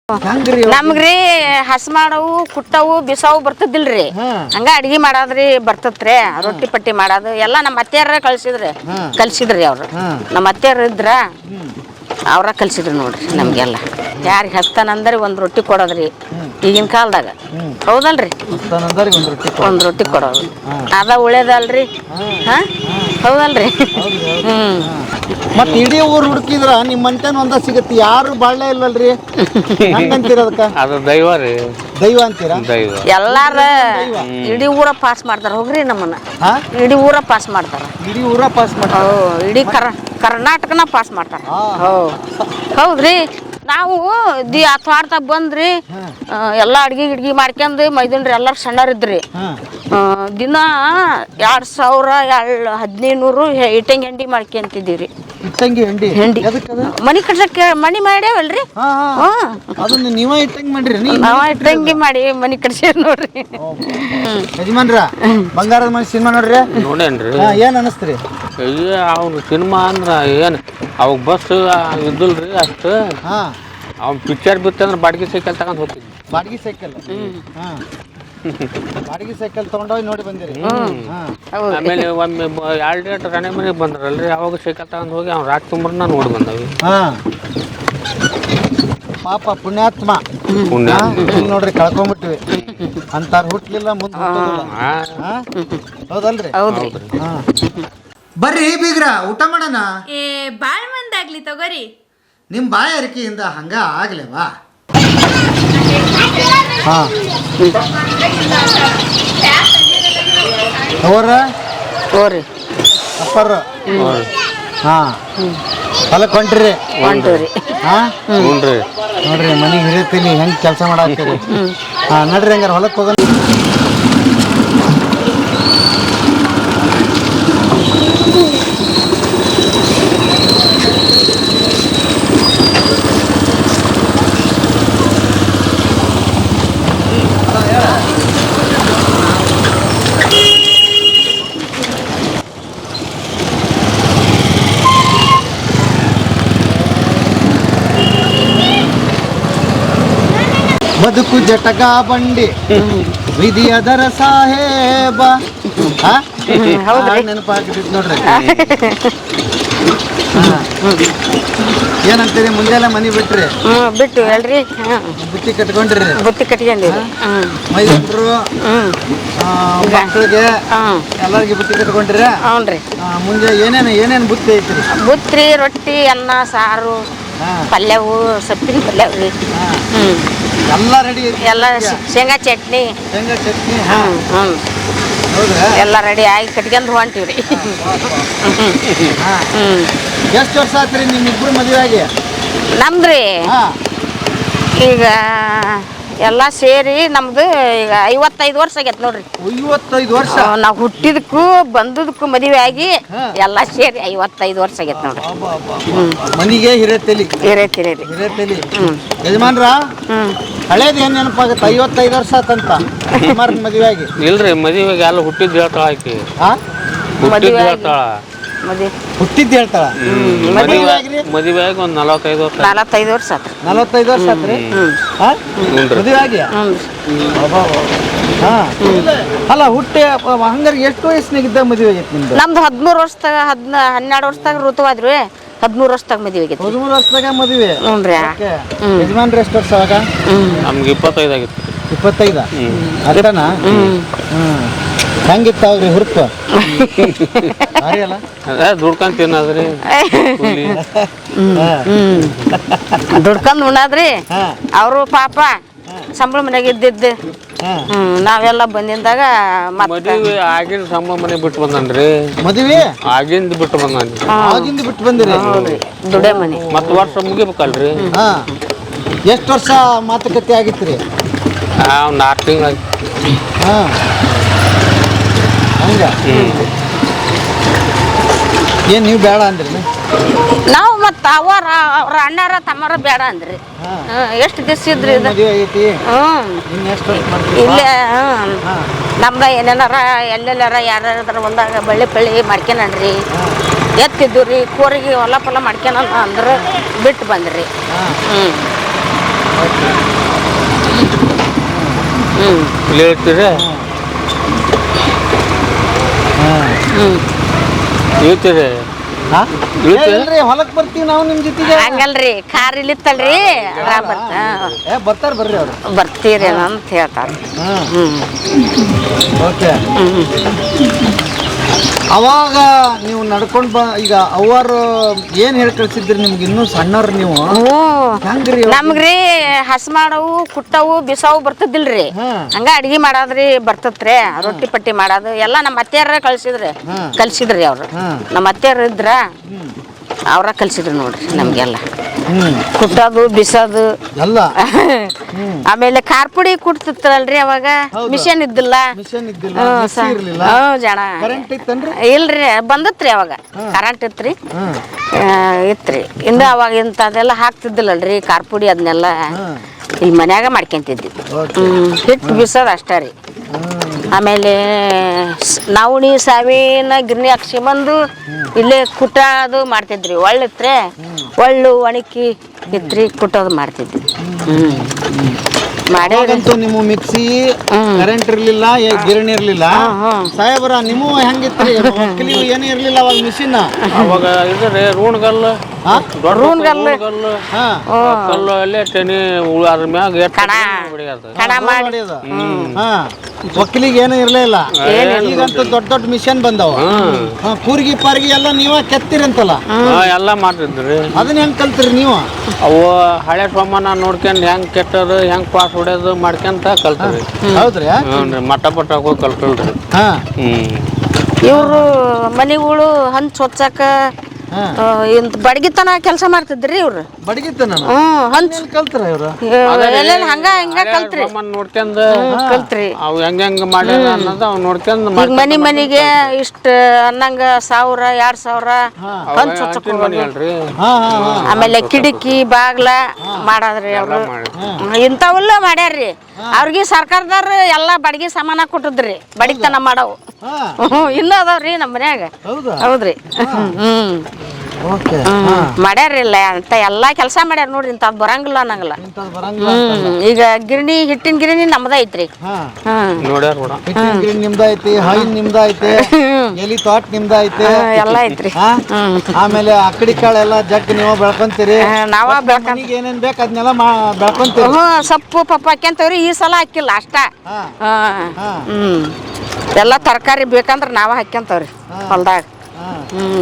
ನಮ್ಗ್ರಿ ಹಸ್ ಮಾಡವು ಕುಟ್ಟವು ಬಿಸಾವು ಬರ್ತದಿಲ್ರಿ ಹಂಗ ಅಡ್ಗಿ ಮಾಡಾದ್ರಿ ಬರ್ತತ್ರಿ ರೊಟ್ಟಿ ಪಟ್ಟಿ ಮಾಡೋದು ಎಲ್ಲ ನಮ್ಮ ಅತ್ತೆಯರ ಕಲ್ಸಿದ್ರಿ ಅವ್ರು ನಮ್ಮ ಅತ್ತೆಯರ್ ಇದ್ರ ಅವ್ರ ಕಲ್ಸಿದ್ರು ನೋಡ್ರಿ ನಮ್ಗೆಲ್ಲ ಯಾರಿಗೆ ಹಸ್ತಾನಂದ್ರೆ ಒಂದ್ ರೊಟ್ಟಿ ಕೊಡೋದ್ರಿ ಈಗಿನ ಕಾಲದಾಗ ಹೌದಲ್ರಿ ಒಂದ್ ರೊಟ್ಟಿ ಕೊಡೋದು ಅದ ಉಳೇದಲ್ರಿ ಹಾ ಹೌದಲ್ರಿ ಮತ್ ಇಡೀ ಊರ್ ಹುಡುಕಿದ್ರ ನಿಮ್ ಮಂಟನ್ ಒಂದ ಸಿಗತ್ತಿ ಯಾರು ಬಾಳ್ಳೆ ಇಲ್ಲಲ್ರಿ ಹಂಗಂತೀರ ಅದಕ್ಕ ಅದು ದೈವ ರೀ ದೈವ ಅಂತೀರಾ ಎಲ್ಲಾರ ಇಡೀ ಊರ ಪಾಸ್ ಮಾಡ್ತಾರ ಹೋಗ್ರಿ ನಮ್ಮನ್ನ ಇಡೀ ಊರ ಪಾಸ್ ಮಾಡ್ತಾರ ಇಡೀ ಕರ್ನಾಟಕನ ಪಾಸ್ ಮಾಡ್ತಾರ ಹೌದ್ರಿ ನಾವು ತ್ವಾಟದಾಗ ಬಂದ್ರಿ ಎಲ್ಲಾ ಅಡ್ಗಿ ಗಿಡ್ಗಿ ಮಾಡ್ಕೊಂಡ್ ಮೈದನ್ರಿ ಎಲ್ಲಾರು ಸಣ್ಣರಿದ್ರಿ ದಿನ 2000 ಇಟ್ಟಂಗಿ ಹೆಂಡಿ ಮಾಡ್ಕೊಂತಿದ್ದೀವ್ರಿ ಹೆಂಡಿ ಮನಿ ಕಟ್ಸಕ್ಕೆ ಮನಿ ಮಾಡ್ಯಾವಲ್ರಿ ನೀವ ಇಟ್ಟಂಗಿ ಮಾಡ್ರಿ ನಾವ ಇಟ್ಟಂಗಿ ಮಾಡಿ ಮನಿ ಕಟ್ಸೇವ್ ನೋಡ್ರಿ ಯಜಮಾನ್ರ ಬಂಗಾರದ ಮನಿ ಸಿನಿಮಾ ನೋಡ್ರಿ ನೋಡೇನ್ರಿ ಏನ್ ಅನಸ್ತ್ರಿ ಅವ್ನು ಸಿನಿಮಾ ಅಂದ್ರ ಏನ್ ಅವಾಗ ಬಸ್ ಇದ್ದಲ್ರಿ ಅಷ್ಟು ಅವ್ನ ಪಿಕ್ಚರ್ ಬಿತ್ತಂದ್ರೆ ಬಾಡಿಗೆ ಸೈಕಲ್ ತಗೊಂಡ್ ಹೋಗ್ತಿದ್ವಿ ಬಾಡಿಗೆ ಸೈಕಲ್ ತಗೊಂಡೋಗಿ ನೋಡಿ ಬಂದಿರಿ ಆಮೇಲೆ ಒಮ್ಮೆ 2 ಡೇಟ್ ರಾಣೆ ಮನೆಗೆ ಬಂದ್ರಲ್ರಿ ಅವಾಗ ಸೈಕಲ್ ತಗೊಂಡ್ ಹೋಗಿ ಅವ್ನು ರಾಕ್ ತುಂಬ್ರನ್ನ ನೋಡಿ ಬಂದವಿ ಪಾಪ ಪುಣ್ಯಾತ್ಮ ನೋಡ್ರಿ ಕಳ್ಕೊಂಡ್ಬಿಟ್ವಿ ಅಂತಾರ ಹುಟ್ಲಿಲ್ಲ ಮುಂದೆ ಹೌದಲ್ರಿ ಬರ್ರಿ ಬೀಗ್ರ ಊಟ ಮಾಡೋಣ ಬಾಳ್ ಮಂದಾಗ್ಲಿ ತಗೋರಿ ನಿಮ್ ಬಾಯ ಅರಿಕೆಯಿಂದ ಹಂಗ ಆಗ್ಲೇವಾ ಅಪ್ಪರ ಹೊಲಕ್ ಹೊಂಟ್ರಿ ನೋಡ್ರಿ ಮನೆಗೆ ಹಿರಿಯತೀನಿ ಹೆಂಗ್ ಕೆಲಸ ಮಾಡಾಕ್ತೀರಿ ನಡ್ರಿ ಹಂಗಾರ ಹೊಲಕ್ ಹೋಗೋಣ ಬದುಕು ಜಟಕ ಬಂಡಿ ವಿಧಿ ಅದರ ಸಾಹೇಬ ನೆನಪಾಗ್ತಿದ್ ನೋಡ್ರಿ ಏನಂತೀರಿ ಮುಂದೆಲ್ಲ ಮನಿ ಬಿಟ್ರಿ ಬಿಟ್ಟು ಹೇಳ್ರಿ ಬುತ್ತಿ ಕಟ್ಕೊಂಡ್ರಿ ಬುತ್ತಿ ಕಟ್ಕೊಂಡಿರಿ ಮೈಸೂರು ಮಕ್ಕಳಿಗೆ ಎಲ್ಲರಿಗೆ ಬುತ್ತಿ ಕಟ್ಕೊಂಡ್ರಿ ಹ್ಞೂನ್ರಿ ಮುಂದೆ ಏನೇನ್ ಬುತ್ತಿ ಐತ್ರಿ ಬುತ್ತಿ ರೊಟ್ಟಿ ಅನ್ನ ಸಾರು ಪಲ್ಯವು ಸೊಪ್ಪಿನ ಪಲ್ಯವು ಎಲ್ಲ ರೆಡಿ ಎಲ್ಲ ಶೇಂಗಾ ಚಟ್ನಿ ಎಲ್ಲ ರೆಡಿ ಆಗಿ ಕಟ್ಕೊಂಡು ಹೊಂಟಿವ್ರಿ ಎಷ್ಟು ವರ್ಷ ಆತ್ರಿ ನಿಮ್ಮಿಬ್ರು ಮದುವೆ ಆಗಿ ನಮ್ದ್ರಿ ಈಗ ಎಲ್ಲ ಸೇರಿ ನಮ್ದು ಈಗ 55 ವರ್ಷ ಆಗೈತೆ ನೋಡ್ರಿ 55 ವರ್ಷ ನಾವು ಹುಟ್ಟಿದಕ್ಕೂ ಬಂದದಕ್ಕೂ ಮದುವೆ ಆಗಿ ಎಲ್ಲ ಸೇರಿ 55 ವರ್ಷ ಆಗೈತೆ ನೋಡ್ರಿ ಮನಿಗೆ ಹಿರೇತಲಿ ಯಜಮಾನ್ರ ಹಳೇದು ಏನ್ ನೆನಪಾಗತ್ತೆ 55 ವರ್ಷ ಆತಂತ ಮದುವೆ ಆಗಿ ಇಲ್ರಿ ಮದುವೆಗೆ ಎಲ್ಲ ಹುಟ್ಟಿದ್ ಹೇಳ್ತಾಳ ಆಕಿ ಹುಟ್ಟಿದ್ದು ಹೇಳ್ತಾಳ ಮದುವೆ ಆಗಿ ಒಂದ್ 45 ವರ್ಷ ಆತ್ರಿ 45 ವರ್ಷ ಆತ್ರಿ ಮದುವೆ ಆಗಿ ಅಲ್ಲ ಹುಟ್ಟಿ ಹಂಗಾರೆ ಎಷ್ಟು ವಯಸ್ಸಿನಾಗಿದ್ದ ಮದುವೆ ಆಗೈತಿ ನಿಮ್ದು ನಮ್ದು 13 ವರ್ಷದಾಗ 12 ವರ್ಷದಾಗ ಋತುವಾದ್ರಿ 13 ವರ್ಷದಾಗ ಮದುವೆ ಆಗೈತಿ 13 ವರ್ಷದಾಗ ಮದುವೆ ಹ್ಞೂನ್ರಿ ಯಜಮಾನ್ರಿ ಎಷ್ಟು ವರ್ಷ ಅವಾಗ ನಮ್ಗೆ 25 ಆಗಿತ್ತು 25 ಅದನ್ನ ಹೆಂಗಿತ್ತ ಅವ್ರಿ ಹುರುಪ ದುಡ್ಕೊಂಡ್ ತಿನ್ನದ್ರಿ ದುಡ್ಕೊಂಡ್ ಉಣ್ಣಾದ್ರಿ ಅವರು ಪಾಪ ಸಂಬಳ ಮನೆಗೆ ಇದ್ದಿದ್ದು ನಾವೆಲ್ಲ ಬಂದಿಂದಾಗ ಮದುವೆ ಆಗಿನ ಸಂಬಳ ಮನೆ ಬಿಟ್ಟು ಬಂದನ್ರಿ ಮದುವೆ ಆಗಿಂದ ಬಿಟ್ಟು ಬಿಟ್ಟು ಬಂದಿರಿ ದುಡೆ ಮನೆ ಮತ್ ವರ್ಷ ಮುಗಿಬೇಕಲ್ರಿ ಎಷ್ಟು ವರ್ಷ ಮಾತುಕತೆ ಆಗಿತ್ರಿ ಒಂದ್ 6 ತಿಂಗಳು ಹಂಗ ಏನ್ ನೀವು ಬೇಡ ಅಂದ್ರಿ ನಾವು ಮತ್ತ ಅವ್ರ ಅಣ್ಣಾರ ತಮ್ಮರ ಬೇಡ ಅಂದ್ರಿ ಎಷ್ಟು ದಿವಸ ಇದ್ರಿ ಇಲ್ಲೇ ನಮ್ದ ಏನೇನಾರ ಎಲ್ಲೆಲ್ಲಾರ ಯಾರ್ಯಾರ ಒಂದಾಗ ಬಳ್ಳಿ ಪಳ್ಳಿ ಮಾಡ್ಕೊನನ್ರಿ ಎತ್ತಿದ್ದು ರೀ ಕೋರಿಗೆ ಹೊಲ ಫಲ ಮಾಡ್ಕೊನ ಅಂದ್ರೆ ಬಿಟ್ಟು ಬಂದ್ರಿ ಇಲ್ಲಿ ಹೇಳ್ತೀರಿ ಹೇಳ್ತೀರಿ ಇಲ್ರಿ ಹೊಲಕ್ ಬರ್ತೀವಿ ನಾವು ನಿಮ್ ಜೊತೆಗೆ. ಹಂಗಲ್ರಿ ಕಾರ್ ಇಲ್ಲಿತ್ತಲ್ರಿ ಬರ್ತಾರ ಬರ್ರಿ ಅವ್ರು. ಬರ್ತೀರಿ ಅಂತ ಹೇಳ್ತಾರ. ಓಕೆ. ಅವಾಗ ನೀವು ನಡ್ಕೊಂಡ್ ಈಗ ಅವ್ವಾರು ಏನ್ ಹೇಳಿ ಕಳ್ಸಿದ್ರಿ ನಿಮ್ಗೆ? ಇನ್ನೂ ಸಣ್ಣವ್ರು ನೀವು. ಹೆಂಗ್ರಿ ನಮ್ಗ್ರಿ ಹಸ್ ಮಾಡವು ಕುಟ್ಟವು ಬಿಸಾವು ಬರ್ತದಿಲ್ರಿ. ಹಂಗ ಅಡ್ಗಿ ಮಾಡಾದ್ರಿ ಬರ್ತತ್ರಿ. ರೊಟ್ಟಿ ಪಟ್ಟಿ ಮಾಡೋದು ಎಲ್ಲ ನಮ್ಮ ಅತ್ತೆಯರ ಕಲ್ಸಿದ್ರಿ ಅವ್ರು. ನಮ್ಮ ಅತ್ತೆಯರ್ ಇದ್ರ ಅವ್ರ ಕಲ್ಸಿದ್ರು ನೋಡ್ರಿ ನಮ್ಗೆಲ್ಲ ಕುಟ್ಟೋದು ಬಿಸೋದು ಎಲ್ಲ. ಆಮೇಲೆ ಖಾರ ಪುಡಿ ಕುಟ್ತಿತ್ತಲ್ರಿ ಅವಾಗ. ಮಿಷನ್ ಇದ್ದಿಲ್ಲ. ಜನ ಇಲ್ರಿ ಬಂದತ್ರಿ ಅವಾಗ. ಕರೆಂಟ್ ಇತ್ರಿ ಇತ್ರಿ ಇಂದ ಅವಾಗ ಇಂಥದೆಲ್ಲ ಹಾಕ್ತಿದ್ದಿಲ್ಲಲ್ರಿ ಖಾರ ಪುಡಿ ಅದನ್ನೆಲ್ಲ ಇಲ್ಲಿ ಮನ್ಯಾಗ ಮಾಡ್ಕೊಂತಿದ್ವಿ. ಹಿಟ್ಟು ಬಿಸೋದು ಅಷ್ಟೇ ರೀ. ಆಮೇಲೆ ನವಣಿ ಸಾವಿನ ಗಿರ್ನಿ ಹಾಕ್ಸ್ಕೊಂಬಂದು ಇಲ್ಲೇ ಕುಟ್ಟೋದು ಮಾಡ್ತಿದ್ರಿ. ಒಳ್ಳಿತ್ರೆ ಒಳ್ಳು ಒಣಕಿ ಇತ್ರಿ ಕುಟ್ಟೋದು ಮಾಡ್ತಿದ್ವಿ. ಮಾಡಂತೂ ನಿಮ್ಮ ಮಿಕ್ಸಿ ಕರೆಂಟ್ ಇರ್ಲಿಲ್ಲ, ಗಿರಣಿ ಇರ್ಲಿಲ್ಲ. ಸಾಹೇಬ್ರ ನಿಮ್ಮ ಹೆಂಗಿತ್ರಿ? ಏನೂ ಇರ್ಲಿಲ್ಲ ಅವಾಗ ಮಿಷಿನ್. ಅವಾಗ ಇದ್ರಿ ರೂಣ್ಗಲ್ಲು ಕಲ್ಲು ಅಲ್ಲೇ ತೆನಿ ಅದ್ರ ಮ್ಯಾಗ ಒಕ್ಕಲಿಗೆ ಏನೂ ಇರ್ಲೇ ಇಲ್ಲ. ಈಗಂತೂ ದೊಡ್ಡ ದೊಡ್ಡ ಮಿಷನ್ ಬಂದವ. ಕೂರ್ಗಿ ಪಾರ್ಗಿ ಎಲ್ಲ ನೀವ ಕೆತ್ತಿರಂತಲ್ಲ ಎಲ್ಲ ಮಾಡ್ತಿದ್ರಿ. ಅದನ್ನ ಹೆಂಗ್ ಕಲ್ತ್ರಿ ನೀವು? ಅವು ಹಳೆ ಸಾಮಾನ ನೋಡ್ಕೊಂಡ್ ಹೆಂಗ್ ಕೆಟ್ಟದು ಹೆಂಗ್ ಪಾಸ್ ಹೊಡೆಯೋದು ಮಾಡ್ಕೊಂತ ಕಲ್ತ್ರಿ. ಹೌದ್ರಿ? ಮಠ ಪಟ್ಟ ಹೋಗಿ ಕಲ್ತಲ್ರಿ. ಇವ್ರು ಮನಿಗಳು ಹಂಚ್ ಹೊಚ್ಚಾಕ ಬಡಗಿತನ ಕೆಲಸ ಮಾಡ್ತಿದ್ರಿ ಇವ್ರು. ಬಡಗಿತನ ಹಂಚ್ ಕಲ್ತ್ರ ಇವ್ರು ಹಂಗ ಹಿಂಗ ಕಲ್ತ್ರಿ. ನೋಡ್ಕೊಂಡ್ ಕಲ್ತ್ರಿ ಅವ್ ಹೆಂಗ ಮಾಡ್ಯಾರ ಅನ್ನೋದು ಅವ್ ನೋಡ್ಕೊಂಡ್ ಮನಿಗೆ ಇಷ್ಟ ಅನ್ನಂಗ 1000 2000 ಹಂಚ್ ಹೊಚ್ಚಕೋದ್ರಿ. ಆಮೇಲೆ ಕಿಟಕಿ ಬಾಗ್ಲ ಮಾಡಾದ್ರಿ ಅವ್ರು. ಇಂಥವೆಲ್ಲ ಮಾಡ್ಯಾರ್ರಿ. ಅವ್ರಿಗೆ ಸರ್ಕಾರದವ್ರ ಎಲ್ಲಾ ಬಡಗಿ ಸಾಮಾನ ಕೊಟ್ಟದ್ರಿ. ಬಡಗಿತನ ಮಾಡವು ಇನ್ನೂ ಅದಾವ್ರಿ ನಮ್ಮ ಮನ್ಯಾಗ. ಹೌದ್ರಿ. ಮಾಡ್ಯಾರಿಲ್ಲ ಅಂತ ಎಲ್ಲಾ ಕೆಲಸ ಮಾಡ್ಯಾರ ನೋಡ್ರಿ. ಇಂಥದ್ ಬರಂಗಿಲ್ಲ ಅನ್ನಂಗಿಲ್ಲ. ಈಗ ಗಿರಣಿ ಹಿಟ್ಟಿನ ಗಿರಣಿ ನಮ್ದ ಐತ್ರಿ. ನಿಮ್ದೈತಿ, ಹೈನ್ ನಿಮ್ದೈತಿ, ಎಲಿ ತೋಟ ನಿಮ್ದೈತಿ, ಎಲ್ಲ ಐತ್ರಿ. ಆಮೇಲೆ ಅಕ್ಕಡಿ ಕಾಳು ಎಲ್ಲ ಜಗ್ ನೀವು ಬೆಳ್ಕೊಂತೀರಿ. ನಾವ ಬೆಳ್ಕೊಂಡ್ ಏನೇನ್ ಬೇಕು ಅದನ್ನೆಲ್ಲ ಬೆಳ್ಕೊಂತೀರಿ. ಸೊಪ್ಪು ಪಪ್ಪು ಹಾಕ್ಯಂತವ್ರಿ. ಈ ಸಲ ಹಾಕಿಲ್ಲ ಅಷ್ಟ. ಎಲ್ಲ ತರಕಾರಿ ಬೇಕಂದ್ರ ನಾವ ಹಾಕ್ಯಂತವ್ರಿ ಹೊಲ್ದಾಗ.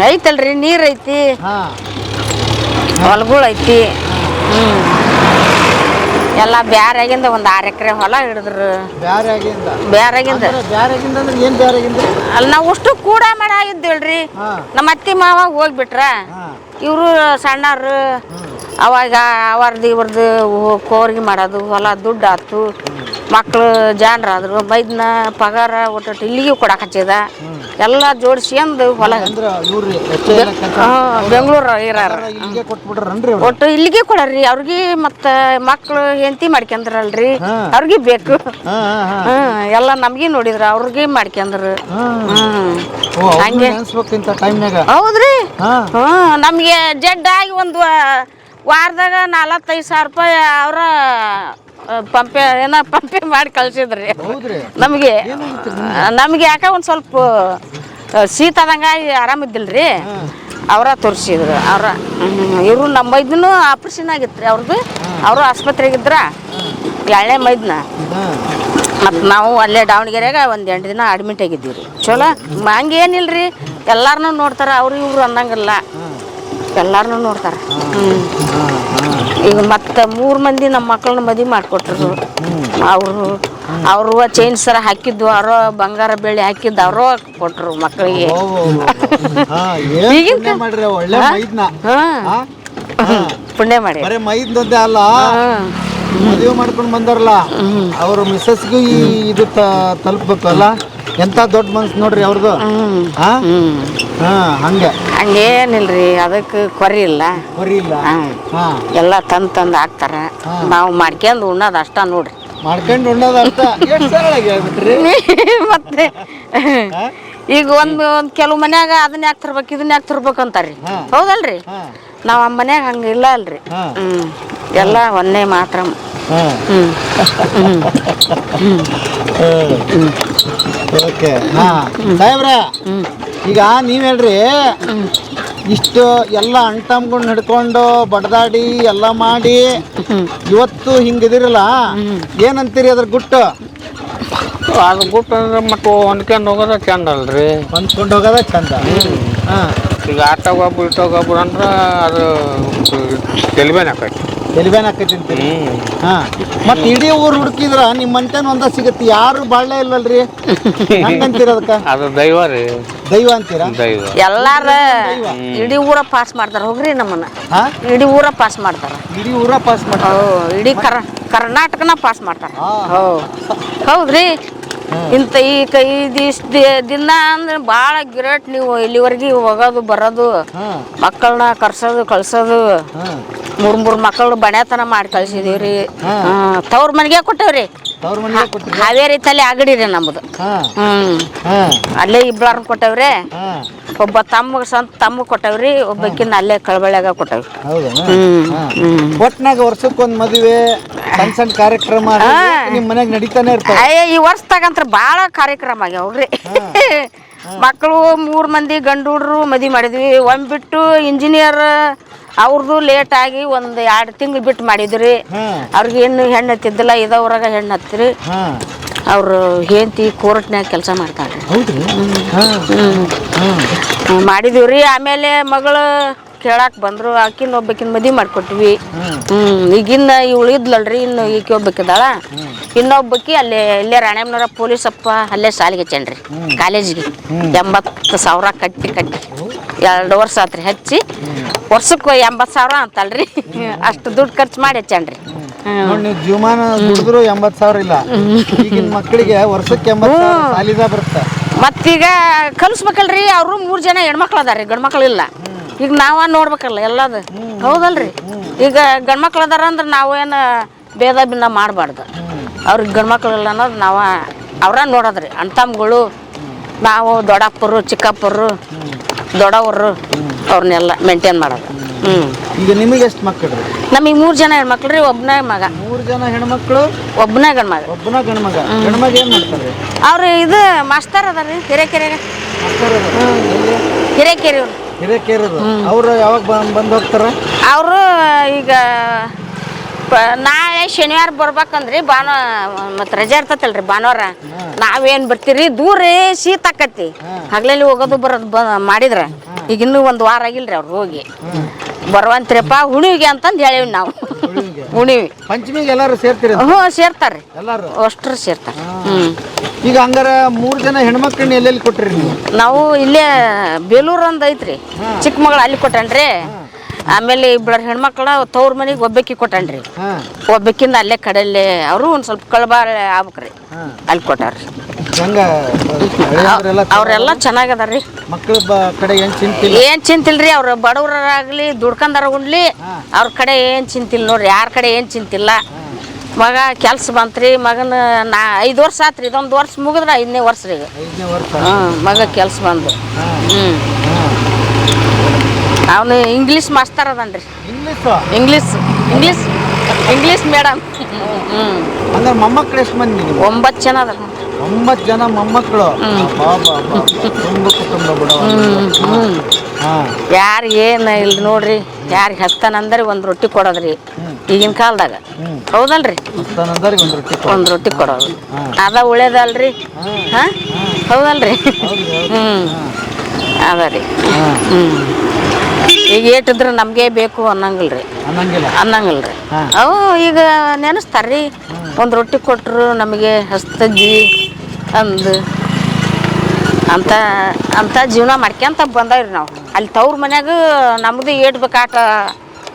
ಐತಲ್ರಿ ನೀರ್ ಐತಿ, ಹೊಲಗಳು ಐತಿ. ಎಲ್ಲ ಬ್ಯಾರಾಗಿಂದ 6 ಎಕರೆ ಹೊಲ ಹಿಡಿದ್ರು. ಬ್ಯಾರಾಗಿಂದ ಅಲ್ಲಿ ನಾವು ಅಷ್ಟು ಕೂಡ ಮಾಡಾಗಿದ್ದೇಳ್ರಿ. ನಮ್ಮ ಅತ್ತಿ ಮಾವ ಹೋಗ್ಬಿಟ್ರ. ಇವರು ಸಣ್ಣರು. ಅವಾಗ ಇವ್ರದ್ದು ಕೋರ್ಗಿ ಮಾಡೋದು ಹೊಲ ದುಡ್ಡು ಆತು. ಮಕ್ಕಳು ಜಾನ್ರಾದ್ರು. ಮೈದ್ನ ಪಗಾರ ಒಟ್ಟು ಇಲ್ಲಿಗೆ ಕೊಡಕ್ಕೆ ಹಚ್ಚಿದ. ಎಲ್ಲ ಜೋಡಿಸ್ಕೊಂಡು ಹೊಲ ಬೆಂಗಳೂರು ಇರಾರ ಒಟ್ಟು ಇಲ್ಲಿಗೆ ಕೊಡರ್ರಿ. ಅವ್ರಿಗೆ ಮತ್ತ ಮಕ್ಕಳು ಹೆಂಡತಿ ಮಾಡ್ಕೊಂಡ್ರಲ್ರಿ. ಅವ್ರಿಗೆ ಬೇಕು. ಎಲ್ಲ ನಮ್ಗೆ ನೋಡಿದ್ರ ಅವ್ರಿಗೆ ಮಾಡ್ಕೊಂಡ್ರು. ಹಂಗೆ ಹೌದ್ರಿ. ನಮ್ಗೆ ಜಡ್ಡಾಗಿ ಒಂದು ವಾರದಾಗ 45,000 ರೂಪಾಯಿ ಅವ್ರ ಪಂಪೆ ಮಾಡಿ ಕಳ್ಸಿದ್ರಿ ನಮ್ಗೆ ಯಾಕ ಒಂದ್ ಸ್ವಲ್ಪ ಶೀತ ಆದಂಗ ಆರಾಮಿದ್ದಿಲ್ರಿ. ಅವರ ತೋರಿಸಿದ್ರು. ಇವ್ರು ನಮ್ಮ ಮೈದನು ಆಪರೇಷನ್ ಆಗಿತ್ರಿ ಅವ್ರದ್ದು. ಅವರು ಆಸ್ಪತ್ರೆಗಿದ್ರ 2ನೇ ಮೈದನ. ಮತ್ತು ನಾವು ಅಲ್ಲೇ ದಾವಣಗೆರೆಯಾಗ 1-8 ದಿನ ಅಡ್ಮಿಟ್ ಆಗಿದ್ದೀವಿ. ಚಲೋ ಹಂಗೇನಿಲ್ರಿ. ಎಲ್ಲಾರನ್ನೂ ನೋಡ್ತಾರ. ಅವ್ರು ಇವ್ರು ಅನ್ನಂಗಿಲ್ಲ. ಎಲ್ಲಾರನ್ನೂ ನೋಡ್ತಾರ. ಈಗ ಮತ್ತೆ 3 ಮಂದಿ ನಮ್ಮ ಮಕ್ಕಳನ್ನ ಮದುವೆ ಮಾಡಿಕೊಟ್ರು. ಅವರು ಚೈನ್ ಸರ ಹಾಕಿದ್ದು ಅವ್ರ, ಬಂಗಾರ ಬೆಳ್ಳಿ ಹಾಕಿದ್ದು ಅವ್ರ ಕೊಟ್ರು ಮಕ್ಕಳಿಗೆ. ಪುಣ್ಯ ಮಾಡಿ ಮೈದ್ನದ್ದೇ ಅಲ್ಲ, ಮದುವೆ ಮಾಡ್ಕೊಂಡು ಬಂದಾರಲ್ಲ ಅವ್ರ ಮಿಸ್ಸಸ್ಗೂ ಇದು ತಲುಪಬೇಕಲ್ಲ. ಎಂತ ದೊಡ್ಡ ಮನ್ಸು ನೋಡ್ರಿ ಅವ್ರದ್ದು. ಹಂಗೇನಿಲ್ರಿ. ಅದಕ್ಕೆ ಕೊರಿ ಇಲ್ಲ. ಎಲ್ಲ ತಂದು ಹಾಕ್ತಾರ. ನಾವು ಮಾಡ್ಕೊಂಡು ಉಣ್ಣೋದು ಅಷ್ಟ ನೋಡ್ರಿ. ಮಾಡ್ಕೊಂಡು ಉಣ್ಣೋದು ಅಷ್ಟ. ಮತ್ತೆ ಈಗ ಒಂದ್ ಕೆಲವು ಮನ್ಯಾಗ ಅದನ್ನ ಯಾಕೆ ತರ್ಬೇಕು ಇದನ್ನ ಯಾಕೆ ತರ್ಬೇಕು ಅಂತಾರ್ರಿ. ಹೌದಲ್ರಿ? ನಾವ್ ಆ ಮನ್ಯಾಗ ಹಂಗಿಲ್ಲ ಅಲ್ರಿ. ಎಲ್ಲ ಒಂದೇ ಮಾತ್ರ. ಓಕೆ. ಸಾಹೇಬ್ರ, ಈಗ ನೀವ್ ಹೇಳ್ರಿ, ಇಷ್ಟು ಎಲ್ಲ ಅಂಟಮ್ಕೊಂಡು ಹಿಡ್ಕೊಂಡು ಬಡದಾಡಿ ಎಲ್ಲ ಮಾಡಿ ಇವತ್ತು ಹಿಂಗಿದಿರಲ್ಲ, ಏನಂತೀರಿ ಅದ್ರ ಗುಟ್ಟು? ಅದು ಬಿಟ್ಟು ಅಂದ್ರೆ ಮತ್ತೆ ಹೊಂದ್ಕೊಂಡು ಹೋಗೋದ ಚಂದ ಅಲ್ರಿ. ಹೊಂದ್ಕೊಂಡು ಹೋಗೋದ ಚಂದ. ಈಗ ಆಟೋಗೊಬ್ಬರು ಇಟ್ಟೋಗೊಬ್ರು ಅಂದ್ರೆ ಅದು ತೆಲಿಬೇನೆ ಆಕೈತಿ. ಎಲಿಬೇನ್ ಆಕೈತಿ ಅಂತೀರಿ? ಮತ್ತೆ ಇಡೀ ಊರು ಹುಡುಕಿದ್ರ ನಿಮ್ಮ ಮಂಟೇನ್ ಒಂದ ಸಿಗತ್ತೆ, ಯಾರು ಬಾಳ್ಳೆ ಇಲ್ವಲ್ರಿ? ಹಂಗಂತೀರ ಅದಕ್ಕ? ಅದು ದೈವ ರೀ. ದೈವ ಅಂತೀರಾ? ದೈವ. ಎಲ್ಲಾರ ಇಡೀ ಊರ ಪಾಸ್ ಮಾಡ್ತಾರ ಹೋಗ್ರಿ ನಮ್ಮನ್ನ. ಇಡೀ ಊರ ಪಾಸ್ ಮಾಡ್ತಾರ. ಇಡೀ ಊರ ಪಾಸ್ ಮಾಡ್ತಾರ? ಇಡೀ ಕರ್ನಾಟಕನ ಪಾಸ್ ಮಾಡ್ತಾರ. ಹೌದ್ರಿ. ಇಂಥ ಇದಿಷ್ಟು ದಿನ ಅಂದ್ರೆ ಭಾಳ ಗಿರಾಟ್. ನೀವು ಇಲ್ಲಿವರೆಗೆ ಹೋಗೋದು ಬರೋದು, ಮಕ್ಕಳನ್ನ ಕರ್ಸೋದು ಕಳ್ಸೋದು, ಮೂರ್ ಮಕ್ಕಳು ಬಣ್ಯಾತನ ಮಾಡಿ ಕಳ್ಸಿದೀವ್ರಿ. ತವ್ರ ಮನೆಗೆ ಕೊಟ್ಟೇವ್ರಿ. ಹಾವೇರಿ ತಲೆ ಆಗಡಿರಿ ನಮ್ಮದು. ಅಲ್ಲೇ ಇಬ್ಬಳಾರನ್ನ ಕೊಟ್ಟೇವ್ರಿ. ಒಬ್ಬ ತಮ್ಮ ಕೊಟ್ಟವ್ರಿ, ಒಬ್ಬಕಿನ್ನ ಅಲ್ಲೇ ಕಳಬಳ್ಯಾಗ ಕೊಟ್ಟವ್ರಿ. ಒಟ್ನಾಗ ವರ್ಷಕ್ಕೊಂದ್ ಮದುವೆ, ಸಣ್ಣ ಸಣ್ಣ ಕಾರ್ಯಕ್ರಮ ನಿಮ್ ಮನ್ಯಾಗ ನಡೀತಾನೆ ಇರ್ತಾವ. ಈ ವರ್ಷದಾಗಂತ್ರ ಭಾಳ ಕಾರ್ಯಕ್ರಮ ಆಗ್ಯಾವ್ರಿ. ಮಕ್ಕಳು 3 ಮಂದಿ ಗಂಡು ಹುಡ್ರು ಮದುವೆ ಮಾಡಿದ್ವಿ. ಬಿಟ್ಟು ಇಂಜಿನಿಯರ್ ಅವ್ರದ್ದು ಲೇಟ್ ಆಗಿ 1-2 ತಿಂಗಳು ಬಿಟ್ಟು ಮಾಡಿದ್ರಿ. ಅವ್ರಿಗೆ ಹೆಣ್ಣು ಹತ್ತಿದ್ದಿಲ್ಲ, ಇದವ್ರಾಗ ಹೆಣ್ಣು ಹತ್ತಿರಿ. ಅವರು ಹೆಂಡತಿ ಕೋರ್ಟ್ನ್ಯಾಗ ಕೆಲಸ ಮಾಡ್ತಾರೆ. ಮಾಡಿದೀವ್ರಿ. ಆಮೇಲೆ ಮಗಳು ಕೇಳಾಕ್ ಬಂದ್ರು, ಒಬ್ಬಕಿನ ಮದುವೆ ಮಾಡ್ಕೊಟ್ವಿ. ಈಗಿನ್ನ ಇವಳು ಇದ್ಲಲ್ರಿ, ಇನ್ನು ಈಕೆ ಒಬ್ಬಕಿದಾಳ. ಇನ್ನೊಬ್ಬಕಿ ಇಲ್ಲೇ ರಾಣೆಮ್ಮನವರ ಪೊಲೀಸ್ ಅಪ್ಪ ಅಲ್ಲೇ ಸಾಲಿಗೆ ಹಚ್ಚೇನ್ರಿ, ಕಾಲೇಜಿಗೆ. 80,000 ಕಟ್ಟಿ 2 ವರ್ಷ ಆತ್ರಿ ಹಚ್ಚಿ. ವರ್ಷಕ್ಕೆ 80,000 ಅಂತಲ್ರಿ, ಅಷ್ಟು ದುಡ್ಡು ಖರ್ಚು ಮಾಡಿ ಹಚ್ಚೇನ್ರಿ. ನೀವು ಜೀವಮಾನ ದುಡಿದ್ರು 80,000 ಇಲ್ಲ. ಈಗಿನ ಮಕ್ಕಳಿಗೆ ವರ್ಷಕ್ಕೆ 80,000 ಸಾಲಿದ ಬರುತ್ತೆ. ಮತ್ತೀಗ ಕಲಿಸ್ಬೇಕಲ್ರಿ. ಅವರು 3 ಜನ ಹೆಣ್ಮಕ್ಳು ಅದಾರ್ರಿ, ಗಂಡು ಮಕ್ಳು ಇಲ್ಲ. ಈಗ ನಾವ ನೋಡ್ಬೇಕಲ್ಲ ಎಲ್ಲದು. ಹೌದಲ್ರಿ? ಈಗ ಗಂಡ್ಮಕ್ಳು ಅದಾರ ಅಂದ್ರೆ ನಾವೇನು ಭೇದ ಭಿನ್ನ ಮಾಡಬಾರ್ದು. ಅವ್ರಿಗೆ ಗಂಡ್ಮಕ್ಳು ಇಲ್ಲ ಅನ್ನೋದು ಅವ್ರ ನೋಡೋದ್ರಿ. ಅಣ್ತಮ್ಗಳು ನಾವು ದೊಡ್ಡಪ್ಪರು ಚಿಕ್ಕಪ್ಪರು ದೊಡ್ಡವರು ಅವ್ರನ್ನೆಲ್ಲ ಮೇಂಟೈನ್ ಮಾಡೋದು. ಈಗ ನಿಮಗೆ ಎಷ್ಟು ಮಕ್ಕಳು? ನಮಗೆ 3 ಜನ ಹೆಣ್ಮಕ್ಳು ರೀ, ಒಬ್ಬನೇ ಮಗ. 3 ಜನ ಹೆಣ್ಮಕ್ಳು, ಒಬ್ಬನೇ ಗಂಡ್ಮಗ. ಒಬ್ಬನ ಗಂಡ್ಮಗ. ಗಂಡ್ಮಗ ಏನ್ ಮಾಡ್ತಾರೆ? ಅವ್ರು ಇದು ಮಾಸ್ತರ್ ಅದಾರ್ರಿ, ಹಿರೇಕೆರೆಗೆ. ಹಿರೇಕೆರೆ ಅವ್ರು ಯಾವಾಗ ಬಂದು ಹೋಗ್ತಾರ? ಅವರು ಈಗ ನಾಳೆ ಶನಿವಾರ ಬರ್ಬೇಕಂದ್ರಿ. ಮತ್ತೆ ರಜೆ ಇರ್ತೈತಲ್ರಿ ಭಾನುವಾರ. ನಾವೇನ್ ಬರ್ತೀರಿ, ದೂರ ಶೀತ ಆಕತಿ. ಹಗ್ಲಲ್ಲಿ ಹೋಗೋದು ಬರೋದು ಮಾಡಿದ್ರ ಈಗ ಇನ್ನೂ 1 ವಾರ ಆಗಿಲ್ರಿ ಅವ್ರು ಹೋಗಿ. ಬರುವಂತ್ರಿಪ್ಪ ಹುಣಿವಿಗೆ ಅಂತಂದು ಹೇಳೇವಿ ನಾವು. ಹುಣಿವಿ ಪಂಚಮಿಗೆ ಎಲ್ಲಾರು ಸೇರ್ತೀರಿ? ಸೇರ್ತಾರ್ರಿ, ಎಲ್ಲಾರು ಅಷ್ಟ್ರು ಸೇರ್ತಾರ. ಈಗ ಹಂಗಾರ 3 ಜನ ಹೆಣ್ಮಕ್ಳನ್ನ ಎಲ್ಲೆಲ್ಲಿ ಕೊಟ್ರಿ ನೀವು? ನಾವು ಇಲ್ಲೇ ಬೇಲೂರು ಅಂದ್ ಐತ್ರಿ, ಚಿಕ್ಕಮಗಳು, ಅಲ್ಲಿ ಕೊಟ್ಟನ್ರಿ. ಆಮೇಲೆ 2 ಹೆಣ್ಮಕ್ಳ ತವ್ರ ಮನೆಗೆ ಒಬ್ಬಕಿ ಕೊಟ್ಟನ್ರಿ. ಒಬ್ಬಕಿಂದ ಅಲ್ಲೇ ಕಡೆಯಲ್ಲಿ ಅವರು ಒಂದ್ ಸ್ವಲ್ಪ ಕಳಬಾಳೆ ಆಗ್ಬೇಕ್ರಿ, ಅಲ್ಲಿ ಕೊಟ್ಟಾರ್ರಿ. ಅವ್ರೆಲ್ಲ ಚೆನ್ನಾಗದಾರ್ರಿ. ಮಕ್ಕಳ ಕಡೆ ಏನ್ ಚಿಂತಿಲ್ರಿ. ಅವ್ರ ಬಡವರಾಗ್ಲಿ ದುಡ್ಕಂದಾರ ಉಣ್ಲಿ, ಅವ್ರ ಕಡೆ ಏನ್ ಚಿಂತಿಲ್ಲ ನೋಡ್ರಿ. ಯಾರ ಕಡೆ ಏನ್ ಚಿಂತಿಲ್ಲ. ಮಗ ಕೆಲ್ಸ ಬಂತ್ರಿ. ಮಗನ 5 ವರ್ಷ ಆತ್ರಿ. ಇದೊಂದು ವರ್ಷ ಮುಗಿದ್ರ 5ನೇ ವರ್ಷ ರೀ. ಮಗ ಕೆಲ್ಸ ಬಂದು. ಅವನು ಇಂಗ್ಲೀಷ್ ಮಾಸ್ತರ್ ಅದನ್ರಿ. English madam. ಅಂದ್ರೆ ಮೊಮ್ಮಕ್ಕಳು ಎಷ್ಟು ಮಂದಿ? 9 ಜನ ಅದಾರ. 9 ಜನ ಮೊಮ್ಮಕ್ಕಳು. ಯಾರಿಗೆ ಏನು ಇಲ್ಲ ನೋಡ್ರಿ. ಯಾರಿಗೆ ಹಸ್ತಾನಂದ್ರೆ 1 ರೊಟ್ಟಿ ಕೊಡೋದ್ರಿ ಈಗಿನ ಕಾಲದಾಗ. ಹೌದಲ್ರಿ? ಒಂದು ರೊಟ್ಟಿ ಕೊಡೋದು ಅದ ಒಳ್ಳೇದಲ್ರಿ. ಹೌದಲ್ರಿ? ಅದ ರೀ. ಈಗ ಏಟಿದ್ರೆ ನಮಗೆ ಬೇಕು ಅನ್ನಂಗಿಲ್ರಿ. ಅವು ಈಗ ನೆನೆಸ್ತಾರ್ರಿ. 1 ರೊಟ್ಟಿ ಕೊಟ್ಟರು ನಮಗೆ ಹಸ್ತಜ್ಜಿ ಅಂತ ಜೀವನ ಮಾಡ್ಕೊಂತ ಬಂದವ್ರಿ ನಾವು. ಅಲ್ಲಿ ತವ್ರ ಮನ್ಯಾಗ ನಮ್ದು ಏಟ್ಬೇಕಾಟ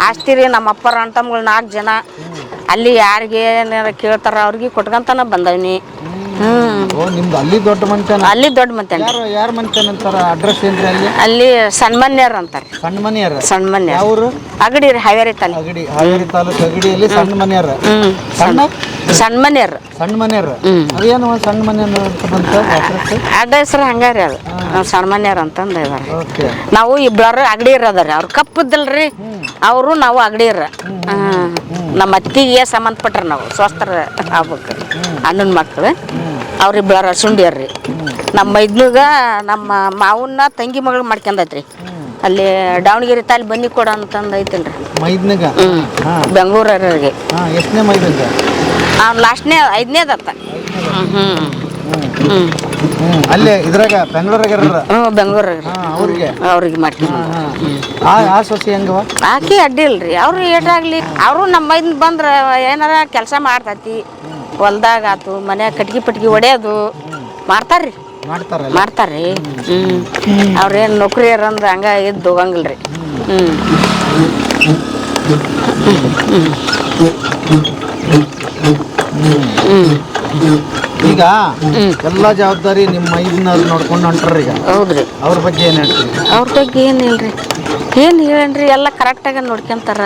ಆಸ್ತಿ ರೀ. ನಮ್ಮ ಅಪ್ಪರ ಅಣ್ತಮ್ಗಳು 4 ಜನ. ಅಲ್ಲಿ ಯಾರಿಗೆ ಏನಾರ ಕೇಳ್ತಾರ ಅವ್ರಿಗೆ ಕೊಟ್ಕೊಂತನ ಬಂದವ್ನಿ. ಓ ನಿಮ್ದು ಅಲ್ಲಿ ದೊಡ್ಡ ಮನ್ತನ. ಅಲ್ಲಿ ದೊಡ್ಡ ಮಂತ್ಯಾನ. ಯಾರ ಮನ್ತನ ಅಂತಾರ? ಅಡ್ರೆಸ್ ಏನ್ರಿ ಅಲ್ಲಿ? ಅಲ್ಲಿ ಸಣ್ಣ ಅಂತಾರೆ. ಸಣ್ಣ ಮನೆಯರ. ಸಣ್ಣ ಮನೆ. ಯಾವ್ರು? ಅಗಡಿ ರೀ, ಹಾವೇರಿ ತಾಲೂಕು. ಅಗಡಿ, ಹಾವೇರಿ ತಾಲೂಕು ಅಗಡಿಯಲ್ಲಿ ಸಣ್ಣ ಮನೆಯರ. ಸಣ್ಣ ಮನೆಯವ್ರು. ಸಣ್ಣ ಮನೆಯವ್ರ. ಅದೇನು ಸಣ್ಣ ಮನೆ ಅಂತ ಬಂತ ಅಡ್ಡ ಹೆಸರು ಹಂಗಾರಿ ಅದು. ಸಣ್ಣ ಮನೆಯವ್ರ ಅಂತಂದ ಇದಾರೆ. ಓಕೆ. ನಾವು ಇಬ್ಬರು ಅಗಡಿ ಇರೋದಾರೆ. ಅವ್ರು ಕಪ್ಪದ್ದಲ್ರಿ, ಅವರು ನಾವು ಅಗಡಿ ಇರ. ನಮ್ಮ ಅತ್ತಿಗೆ ಸಂಬಂಧಪಟ್ರ ನಾವು ಸ್ವಸ್ಥರ ಆಗ್ಬೇಕು. ಅಣ್ಣನ ಮಕ್ಕಳು ಅವ್ರಿಬ್ಬರ ಸುಂಡಿಯರ್ರಿ. ನಮ್ಮ ಮೈದ್ನುಗ ನಮ್ಮ ಮಾವನ್ನ ತಂಗಿ ಮಗಳು ಮಾಡ್ಕೊಂಡೈತ್ರಿ. ಅಲ್ಲಿ ದಾವಣಗೆರೆ ತಾಲಿ ಬನ್ನಿ ಕೊಡ ಅಂತಂದು ಐತಲ್ರಿ ಮೈದ್ನಗ. ಬೆಂಗಳೂರಿಗೆ. ಎಷ್ಟನೇ ಮೈದಂಗ? ಅವ್ನು ಲಾಸ್ಟ್ನೇ 5ನೇದತ್ತ. ಅಲ್ಲೇ ಇದ್ರಾಗ ಬೆಂಗಳೂರಾಗ. ಬೆಂಗಳೂರಾಗ ಅವ್ರಿಗೆ ಮಾಡ್ಕೊಂಡು ಆ ಸೊಸಿ ಹೆಂಗವ? ಆಕಿ ಅಡ್ಡಿ ಇಲ್ರಿ. ಅವ್ರು ಏಟಾಗ್ಲಿ, ಅವರು ನಮ್ಮ ಮೈದ್ ಬಂದ್ರ ಏನಾರ ಕೆಲಸ ಮಾಡ್ತೈತಿ. ಹೊಲ್ದಾಗ ಆತು, ಮನ್ಯಾಗ ಕಟ್ಗಿ ಪಟ್ಗಿ ಹೊಡೆಯೋದು ಮಾಡ್ತಾರ್ರಿ. ಮಾಡ್ತಾರ್ರಿ. ಅವ್ರೇನು ನೌಕರಿಯರ್ ಅಂದ್ರ ಹಂಗ ಎದ್ದು ಹೋಗಂಗಿಲ್ರಿ. ಈಗ ಎಲ್ಲಾ ಜವಾಬ್ದಾರಿ ನಿಮ್ಮ ಮೈದನ್ನ ನೋಡ್ಕೊಂಡು ಹೊಂಟ್ರಿ ಈಗ. ಹೌದ್ರಿ. ಅವ್ರ ಬಗ್ಗೆ ಏನ್ ಹೇಳ್ತೀರಿ? ಅವ್ರ ಬಗ್ಗೆ ಏನಿಲ್ರಿ, ಏನು ಹೇಳನ್ರಿ, ಎಲ್ಲ ಕರೆಕ್ಟಾಗಿ ನೋಡ್ಕೊಂತಾರ.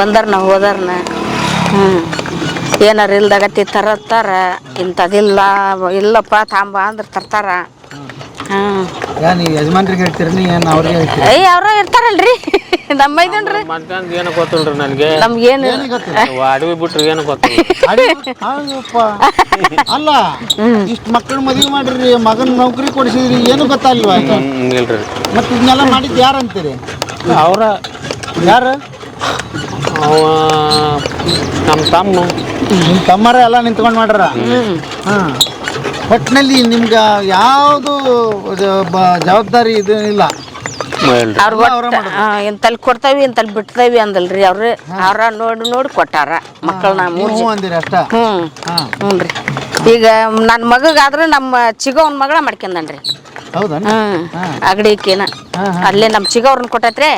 ಬಂದಾರನ ಹೋದಾರನ. ಏನಾರು ಇಲ್ದಾಗ ತರತ್ತಾರ. ಇಂಥದಿಲ್ಲ ಇಲ್ಲಪ್ಪ ತಾಂಬ ಅಂದ್ರೆ ತರ್ತಾರ. ನೀವು ಯಜಮಾನ್ರಿಗೆ ಹೇಳ್ತೀರಿ, ಏನು ಅವ್ರಿಗೆ ಹೇಳ್ತೀರಿ? ಅವ್ರ ಇರ್ತಾರಲ್ರಿ ನಮ್ಮ ಮೈದನ್ರಿ. ಏನು ಗೊತ್ತಿಲ್ರಿ ನನಗೆ. ನಮ್ಗೇನು ಅಡವಿ ಬಿಟ್ರಿ ಏನು ಗೊತ್ತಿಲ್ಲ. ಅಲ್ಲ, ಇಷ್ಟು ಮಕ್ಕಳು ಮದುವೆ ಮಾಡಿರಿ, ಮಗನ ನೌಕರಿ ಕೊಡಿಸಿದ್ರಿ, ಏನು ಗೊತ್ತಾಗ್ಲಿವಾ? ಇಲ್ರಿ. ಮತ್ತೆ ಇದನ್ನೆಲ್ಲ ಮಾಡಿದ್ದು ಯಾರು ಅಂತೀರಿ? ಅವ್ರ ಯಾರು? ಅವ ನಮ್ಮ ತಮ್ಮ. ನಿಮ್ಮ ತಮ್ಮರ ಎಲ್ಲ ನಿಂತ್ಕೊಂಡು ಮಾಡ್ರ. ಒಟ್ಟಿನಲ್ಲಿ ನಿಮ್ಗೆ ಯಾವುದು ಜವಾಬ್ದಾರಿ ಇದು ಇಲ್ಲ. ಇಂತಲ್ಲಿ ಕೊಡ್ತಾವಿ ಇಂತಲ್ಲಿ ಬಿಡ್ತಾವಿ ಅಂದಲ್ರಿ. ಅವ್ರ ನೋಡಿ ಕೊಟ್ಟಾರ ಮಕ್ಕಳನ್ನ. ಅಂದಿರಿ ಅಷ್ಟ? ಹ್ಞೂನ್ರಿ. ಈಗ ನನ್ನ ಮಗಗಾದ್ರೆ ನಮ್ಮ ಚಿಗವನ್ ಮಗಳ ಮಾಡ್ಕೊಂಡನ್ರಿ. ಹೌದಾ? ಅಗಡಿಕೇನ ಅಲ್ಲೇ ನಮ್ಮ ಚಿಗವ್ರನ್ನ ಕೊಟ್ಟೈತ್ರಿ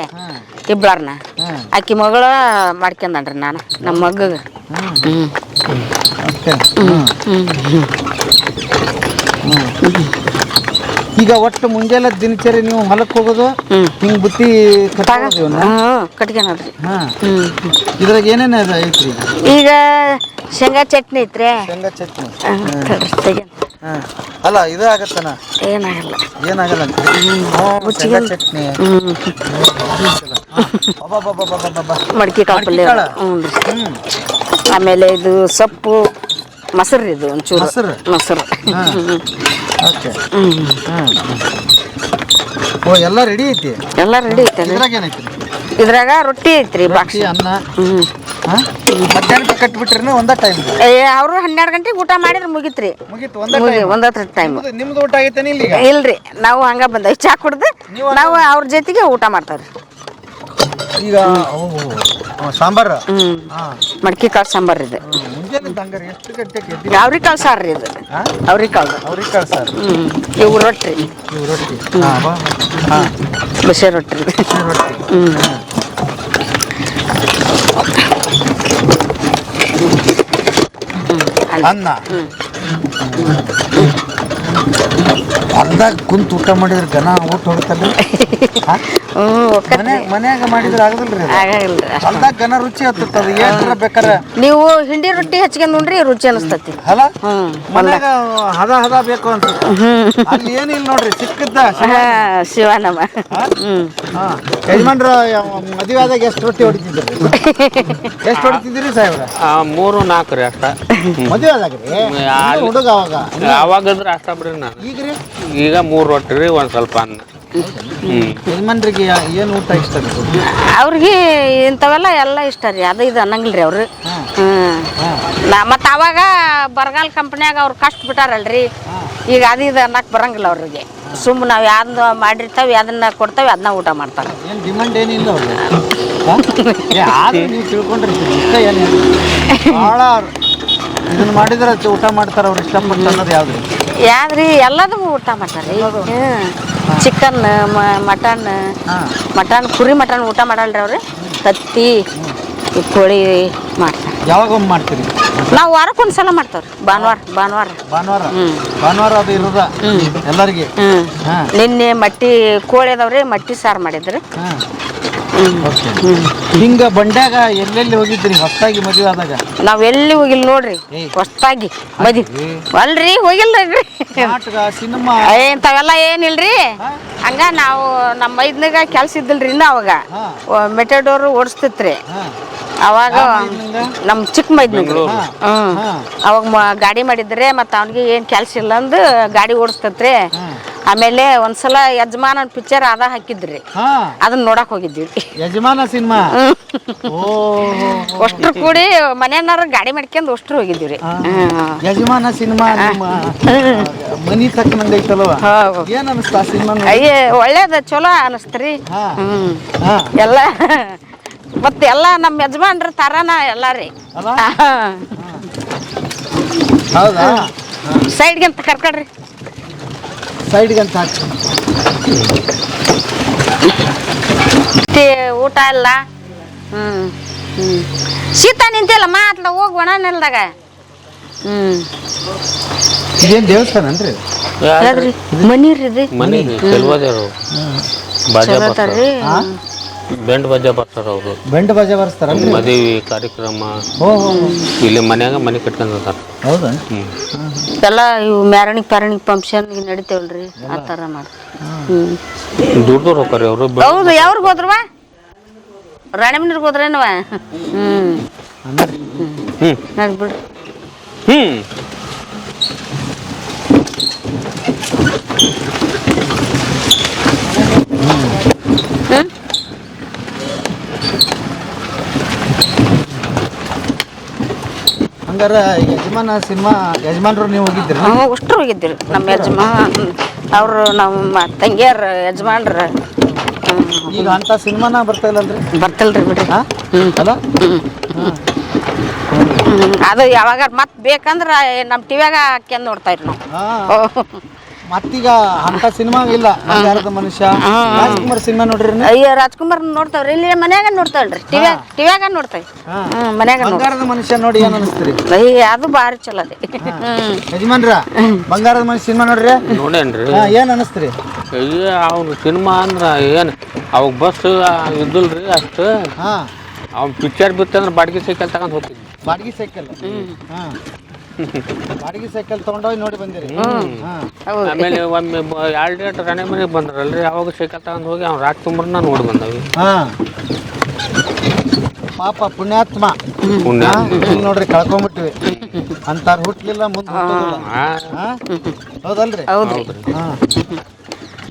ಇಬ್ಬರನ್ನ. ಆಕಿ ಮಗಳ ಮಾಡ್ಕೊಂಡನ್ರಿ ನಾನು ನಮ್ಮ ಮಗಗ. ಈಗ ಒಟ್ಟು ಮುಂಜಾನೆ ದಿನಚರಿ ನೀವು ಹೊಲಕ್ಕೆ ಹೋಗೋದು, ಹಿಂಗ್ ಬುತ್ತಿ ಕಟ್ಕೊಳದ್ರಿ. ಇದ್ರಾಗ ಏನೇನು ಐತ್ರಿ? ಈಗ ಶೇಂಗಾ ಚಟ್ನಿ ಐತ್ರಿ. ಶೇಂಗಾ ಚಟ್ನಿ ಅಲ್ಲ, ಇದು ಆಗತ್ತನ? ಏನಾಗಲ್ಲ. ಏನಾಗಲ್ಲ ಚಟ್ನಿ. ಮಡಿಕೆ ಕಾಳು ಪಲ್ಯ. ಆಮೇಲೆ ಇದು ಸೊಪ್ಪು, ಮೊಸರು. ಇದು ಒಂಚೂರು ಮೊಸರು. ಓ, ಎಲ್ಲ ರೆಡಿ ಐತಿ? ಎಲ್ಲ ರೆಡಿ ಐತೆ. ಇದ್ರಾಗ ರೊಟ್ಟಿ ಐತ್ರಿ, ಬಾಕ್ಸಿ, ಅನ್ನ. ಮಧ್ಯಾಹ್ನಕ್ಕೆ ಕಟ್ಬಿಟ್ರಿ ಒಂದ ಟೈಮ್? ಅವರು 12 ಗಂಟೆಗೆ ಊಟ ಮಾಡಿದ್ರೆ ಮುಗಿತ್ರಿ. ಒಂದತ್ರ ಟೈಮ್. ನಿಮ್ದು ಊಟ ಆಗೈತೆ? ಇಲ್ರಿ, ನಾವು ಹಂಗ ಬಂದ ಚಾ ಕುಡ್ದು ನಾವು ಅವ್ರ ಜೊತೆಗೆ ಊಟ ಮಾಡ್ತಾವ್ರಿ. ಈಗ ಸಾಂಬಾರು, ಮಡಿಕೆ ಕಾಳು ಸಾಂಬಾರ್ ಇದು. ಎಷ್ಟು ಗಂಟೆಗೆ? ಅವ್ರಿಕಾಳು ಸಾರು ಇದು. ಅವ್ರಿಕಾಳು ಸಾರು. ಇವು ರೊಟ್ಟಿ. ಬಿಸಿ ರೊಟ್ಟಿ. ಅನ್ನ. ಹೊಲ್ದಾಗ ಕುಂತ ಊಟ ಮಾಡಿದ್ರೆ ಜನ ಊಟ ಹೋಗ್ತಾರೆ. ಮನ್ಯಾಗ ಮಾಡಿದ್ರೆ ಆಗದಿಲ್ರಿ. ಹೊಲ್ದಾಗ ಗನ ರುಚಿ ಹತ್ತದ. ಏನ್ರ ಬೇಕಾರ ನೀವು ಹಿಂಡಿ ರೊಟ್ಟಿ ಹಚ್ಕೊಂಡ್ ನೋಡ್ರಿ, ರುಚಿ ಅನಿಸ್ತತಿ. ಅಲ್ಲ, ಮನ್ಯಾಗ ಹದ ಬೇಕು ಅನ್ಸುತ್ತೆ. ಅಲ್ಲಿ ಏನಿಲ್ಲ ನೋಡ್ರಿ, ಸಿಕ್ಕದ್ದ ಶಿವನಮ್ಮ. ಯಜಮಾನ್ರ ಮದುವೆ ಆದಾಗ ಎಷ್ಟು ರೊಟ್ಟಿ ಹೊಡಿತಿದ್ರಿ? ಎಷ್ಟು ಹೊಡಿತಿದ್ರಿ ಸಾಹೇಬ್ರ? 3-4 ರೀ ಅಷ್ಟ. ಮದುವೆ ಆದಾಗ್ರಿ ಹುಡುಗ ಅವಾಗಂದ್ರೆ ಅಷ್ಟ ಬಿಡ್ರಿ. ನಾನು ಈಗ 3 ರೊಟ್ಟಿ ರೀ, ಒಂದ್ ಸ್ವಲ್ಪ ಅನ್ನ. ಯಜಮಾನ್ರಿಗೆ ಏನು ಊಟ ಇಷ್ಟ? ಅವ್ರಿಗೆ ಇಂಥವೆಲ್ಲ ಎಲ್ಲ ಇಷ್ಟ ರೀ. ಅದು ಇದು ಅನ್ನಂಗಿಲ್ರಿ ಅವ್ರು. ಮತ್ತು ಅವಾಗ ಬರಗಾಲ ಕಂಪ್ನ್ಯಾಗ ಅವ್ರು ಕಷ್ಟ ಬಿಟ್ಟಾರಲ್ರಿ. ಈಗ ಅದು ಇದು ಅನ್ನಕ್ಕೆ ಬರಂಗಿಲ್ಲ ಅವ್ರಿಗೆ. ಸುಮ್ಮನೆ ನಾವು ಯಾವ್ದು ಮಾಡಿರ್ತಾವೆ ಅದನ್ನ ಕೊಡ್ತಾವೆ, ಅದನ್ನ ಊಟ ಮಾಡ್ತಾರೆ. ಏನು ಡಿಮಾಂಡ್ ಏನಿಲ್ಲ ಅವ್ರಿಗೆ. ನೀವು ತಿಳ್ಕೊಂಡಿರ್ತೀರಿ ಇಷ್ಟ ಏನಿಲ್ಲ. ಭಾಳ ಇದನ್ನ ಮಾಡಿದ್ರೆ ಊಟ ಮಾಡ್ತಾರೆ ಅವ್ರು ಇಷ್ಟಪಟ್ಟು. ಅನ್ನೋದು ಯಾವ್ದು? ಯಾವ್ದ್ರಿ? ಎಲ್ಲದಕ್ಕೂ ಊಟ ಮಾಡ್ತಾರೆ. ಚಿಕನ್, ಮಟನ್, ಕುರಿ ಮಟನ್ ಊಟ ಮಾಡಲ್ರಿ ಅವ್ರು. ತತ್ತಿ, ಕೋಳಿ ಮಾಡ್ತಾರೆ. ಯಾವಾಗ ಒಮ್ಮೆ ಮಾಡ್ತೀರಿ? ನಾವು ವಾರಕ್ಕೊಂದ್ಸಲ ಮಾಡ್ತೇವ್ರಿ. ಭಾನುವಾರ ಭಾನುವಾರ ಅದು ಇರೋದ ಎಲ್ಲರಿಗೆ. ನಿನ್ನೆ ಮಟ್ಟಿ ಕೋಳಿ ಅದಾವ್ರಿ, ಮಟ್ಟಿ ಸಾರು ಮಾಡಿದ್ರು. ಹಿಂಗ ಬಂಡ್ಯಾಗ ಎಲ್ಲೆಲ್ಲಿ ಹೋಗಿದ್ರಿ ಹೊಸದಾಗಿ ಮದುವೆ ಆದಾಗ? ನಾವ್ ಎಲ್ಲಿ ಹೋಗಿಲ್ಲ ನೋಡ್ರಿ, ಹೊಸದಾಗಿ ಮದ್ವಿ ಅಲ್ರಿ, ಹೋಗಿಲ್ರಿ. ಸಿನಿಮಾ ಇಂಥವೆಲ್ಲ ಏನಿಲ್ರಿ. ಹಂಗ ನಾವು ನಮ್ಮ ಮೈದ್ನಾಗ ಕೆಲ್ಸ ಇದ್ದಿಲ್ರಿ ಇನ್ನ ಅವಾಗ. ಮೆಟೆಡೋರ್ ಓಡಿಸ್ತಿತ್ರಿ ಅವಾಗ ನಮ್ ಚಿಕ್ಕ ಮೈದ್ನಾಗ. ಅವಾಗ ಗಾಡಿ ಮಾಡಿದ್ರೆ ಮತ್ತ ಅವ್ನಿಗೆ ಏನ್ ಕೆಲ್ಸ ಇಲ್ಲ ಅಂದು ಗಾಡಿ ಓಡಿಸ್ತತ್ರಿ. ಆಮೇಲೆ ಒಂದ್ಸಲ ಯಜಮಾನನ್ ಪಿಕ್ಚರ್ ಅದ ಹಾಕಿದ್ರಿ, ಅದನ್ನ ನೋಡಕ್ ಹೋಗಿದ್ವಿ. ಯಜಮಾನ ಸಿನಿಮಾ ಅಷ್ಟ್ರು ಕೂಡಿ ಮನೆಯನ್ನಾರ ಗಾಡಿ ಮಾಡ್ಕೊಂಡ್ ಅಷ್ಟ್ರು ಹೋಗಿದ್ವಿ. ಯಜಮಾನ ಸಿನಿಮಾ ಮನಿ ತಕ್ಕನಂಗ ಐತಲ್ವ? ಏನ್ ಅನಿಸ್ತಾ ಸಿನಿಮಾ? ಅಯ್ಯೇ ಒಳ್ಳೇದ, ಚಲೋ ಅನಸ್ತ್ರಿ. ಎಲ್ಲ ಮತ್ತೆ ಎಲ್ಲ ನಮ್ಮ ಯಜಮಾನ್ರ ತರಾನ ಎಲ್ಲ ರೀ. ಹೌದಾ? ಸೈಡ್ಗೆ ಅಂತ ಕರ್ಕೊಡ್ರಿ, ಸೈಡ್ಗೆ ಅಂತ ಹಾಕಿ. ಊಟ ಎಲ್ಲ ಶೀತ ನಿಂತಿಲ್ಲ ಮಾತ್ಲ ಹೋಗಿ ಒಣ ನೆಲ್ದಾಗ. ಇದೇನ್ ದೇವಸ್ಥಾನ ಅನ್ರಿ? ಮನೀರಿ ಬೆಂಡ್ ಬಜಾ ಬರ್ತಾರ ಅವರು. ಬೆಂಡ್ ಬಜಾ ಬರ್ತಾರ ಮದುವೆ ಕಾರ್ಯಕ್ರಮ ಇಲ್ಲಿ ಮನ್ಯಾಗ ಮನೆ ಕಟ್ಕೊಂಡ್ತಾರ. ಹೌದಾ? ಎಲ್ಲ ಇವು ಮ್ಯಾರಣಿಗೆ ಫಂಕ್ಷನ್ ನಡಿತೇವಲ್ರಿ, ಆ ಥರ ಮಾಡಿ. ದುಡ್ಡು ಹೋಗ್ರಿ ಅವರು. ಹೌದು. ಯಾವ್ರಿಗೆ ಹೋದ್ರವ? ರಾಣಿಮನಿರ್ಗೆ ಹೋದ್ರೇನವ? ನಡಿ ಬಿಡ್ರಿ. ಹಂಗಾರ ಯಜಮಾನ ಸಿನಿಮಾ ಯಜಮಾನ್ರು ನೀವು ಹೋಗಿದ್ರಿ? ಅಷ್ಟ್ರು ಹೋಗಿದ್ದೀರಿ. ನಮ್ಮ ಯಜಮಾನ್ ಅವರು ನಮ್ಮ ತಂಗಿಯರ ಯಜಮಾನ್ರ. ಈಗ ಅಂತ ಸಿನಿಮಾನ ಬರ್ತಾ ಇಲ್ಲಲ್ರಿ? ಬರ್ತಲ್ರಿ ಬಿಡ್ರಿ. ಅಲ್ಲ ಅದು ಯಾವಾಗ ಮತ್ ಬೇಕಂದ್ರ ನಮ್ಮ ಟಿವ್ಯಾಗ ಹಾಕ್ಯಂಡ್ ನೋಡ್ತಾ ಇರಿ ನಾವು. ಮತ್ತೀಗ ಅಂತ ಸಿನಿಮಾ ಇಲ್ಲ. ಬಂಗಾರದ ಮನುಷ್ಯ, ರಾಜ್ಕುಮಾರ್ ಸಿನಿಮಾ ನೋಡ್ರಿ? ಅಯ್ಯೋ, ರಾಜ್ಕುಮಾರ್ ನೋಡ್ತಾವ್ರಿ, ಇಲ್ಲಿ ಮನ್ಯಾಗ ನೋಡ್ತಾವಲ್ರಿ, ಟಿವ್ಯಾಗ ನೋಡ್ತಾವಿ. ಮನ್ಯಾಗ ಬಂಗಾರದ ಮನುಷ್ಯ ನೋಡಿ ಏನ್ ಅನಿಸ್ತೀರಿ? ಅಯ್ಯ, ಅದು ಭಾರಿ ಚಲೋ ಅದೇ. ಯಜಮಾನ್ರ ಬಂಗಾರದ ಮನುಷ್ಯ ಸಿನಿಮಾ ನೋಡ್ರಿ? ನೋಡೇನ್ರಿ. ಏನ್ ಅನಿಸ್ತೀರಿ? ಅಯ್ಯ, ಅವ್ನು ಸಿನಿಮಾ ಅಂದ್ರ ಏನ್ ಅವಾಗ ಬಸ್ ಇದ್ದಿಲ್ರಿ ಅಷ್ಟು. ಅವ್ನ ಪಿಕ್ಚರ್ ಬಿತ್ತಂದ್ರೆ ಬಾಡಿಗೆ ಸೈಕಲ್ ತಗೊಂಡ್ ಹೋಗ್ತಿದ್ವಿ. ಬಾಡಿಗೆ ಸೈಕಲ್? ಬಾಡಿಗೆ ಸೈಕಲ್ ತಗೊಂಡೋಗಿ ನೋಡಿ ಬಂದಿರಿ? ಆಮೇಲೆ ಒಮ್ಮೆ 2 ಡೇಟ್ ರಾಣಿ ಮನೆಗೆ ಬಂದ್ರಲ್ರಿ, ಅವಾಗ ಸೈಕಲ್ ತಗೊಂಡ್ ಹೋಗಿ ಅವ್ನು ರಾಜ್ಕುಮಾರ್ನ ನೋಡಿ ಬಂದವಿ. ಪಾಪ ಪುಣ್ಯಾತ್ಮ ನೋಡ್ರಿ, ಕಳ್ಕೊಂಡ್ಬಿಟ್ವಿ. ಅಂತಾರ ಹುಟ್ಲಿಲ್ಲ, ಮುಂದೆ ಹೌದಲ್ರಿ?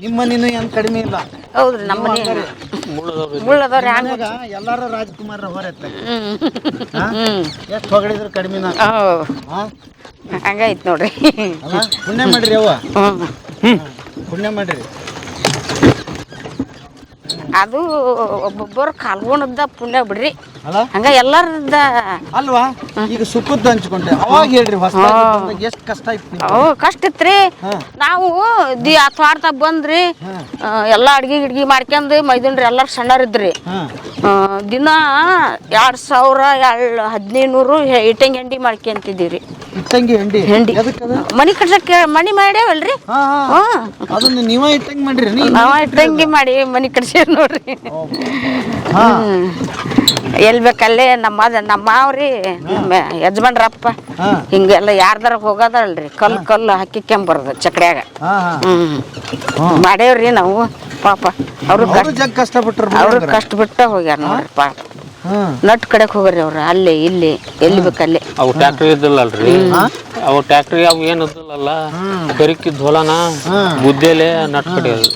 ನಿಮ್ಮ ಮನೇನು ಏನ್ ಕಡಿಮೆ ಇಲ್ಲ. ಹೌದ್ರಿ, ನಮ್ಮ ಮನೆ ಮುಳ್ಳದವ್ರಿ. ಎಲ್ಲಾರು ರಾಜ್ಕುಮಾರ್ ಹೊರತ್ತ ಎಷ್ಟು ಹೊಗಳಿದ್ರು ಕಡಿಮೆನ. ಹಂಗೈತ್ ನೋಡ್ರಿ. ಪುಣ್ಯ ಮಾಡ್ರಿ ಅವ್ವ, ಪುಣ್ಯ ಮಾಡ್ರಿ. ಅದು ಒಬ್ಬೊಬ್ಬರು ಕಾಲ್ಗೊಂಡದ ಪುಣ್ಯ ಬಿಡ್ರಿ. ಹಂಗ ಎಲ್ಲಾರದ ಅಲ್ವಾ? ಈಗ ಸುಖದ್ದು ಹಂಚ್ಕೊಂಡೆ ಅವಾಗ ಹೇಳ್ರಿ, ಎಷ್ಟು ಕಷ್ಟ ಇತ್ತು? ಕಷ್ಟ ಇತ್ರಿ. ನಾವು ತ್ವಾರ್ತಾಗ ಬಂದ್ರಿ, ಎಲ್ಲಾ ಅಡ್ಗಿ ಮಾಡ್ಕೊಂಡ್ ಮೈದನ್ರಿ. ಎಲ್ಲಾರು ಸಣ್ಣರಿದ್ರಿ. ದಿನ 2000-1500 ಇಟ್ಟಂಗಿ ಹೆಂಡಿ ಮಾಡ್ಕೊಂತಿದ್ದೀವ್ರಿ. ಇಟ್ಟಂಗಿ ಹೆಂಡಿ ಮನಿ ಕಟ್ಸಕ್ಕೆ ಮನಿ ಮಾಡ್ಯಾವಲ್ರಿ, ಅದನ್ನ ನೀವ ಇಟ್ಟಂಗಿ ಮಾಡ್ರಿ? ನಾವ ಇಟ್ಟಂಗಿ ಮಾಡಿ ಮನಿ ಕಟ್ಸೇವ್ ನೋಡ್ರಿ. ಎಲ್ ಬೇಕಲ್ಲೇ ನಮ್ಮ ಮಾವ್ರಿ, ಯಜಮಾನ್ರಪ್ಪ ಹಿಂಗೆಲ್ಲ ಯಾರ್ದಾರ ಹೋಗೋದಲ್ರಿ, ಕಲ್ಲು ಹಾಕಿಕೊಂಬರ್ದು ಚಕ್ಡ್ಯಾಗ. ಮಾಡೇವ್ರಿ ನಾವು. ಪಾಪ ಅವ್ರು ಕಷ್ಟಪಟ್ರು, ಅವ್ರು ಕಷ್ಟ ಬಿಟ್ಟ ಹೋಗ್ಯಾರ ನೋಡ್ರಿ. ಪಾಪ ನಟ್ ಕಡೆಕ್ ಹೋಗ್ರಿ ಅವ್ರು, ಅಲ್ಲಿ ಇಲ್ಲಿ ಎಲ್ಲಿ ಬೇಕಲ್ಲಿ. ಅವು ಟ್ಯಾಕ್ಟ್ರಿ ಇದ್ದಿಲ್ಲಲ್ರಿ, ಅವು ಟ್ಯಾಕ್ಟ್ರಿ ಅವು ಏನು ಇದ್ದಿಲ್ಲಲ್ಲ, ಕರಿಕಿದ್ ಹೊಲನ ಬುದ್ದೆಲೆ ನಟ್ ಕಡಿಯೋದು.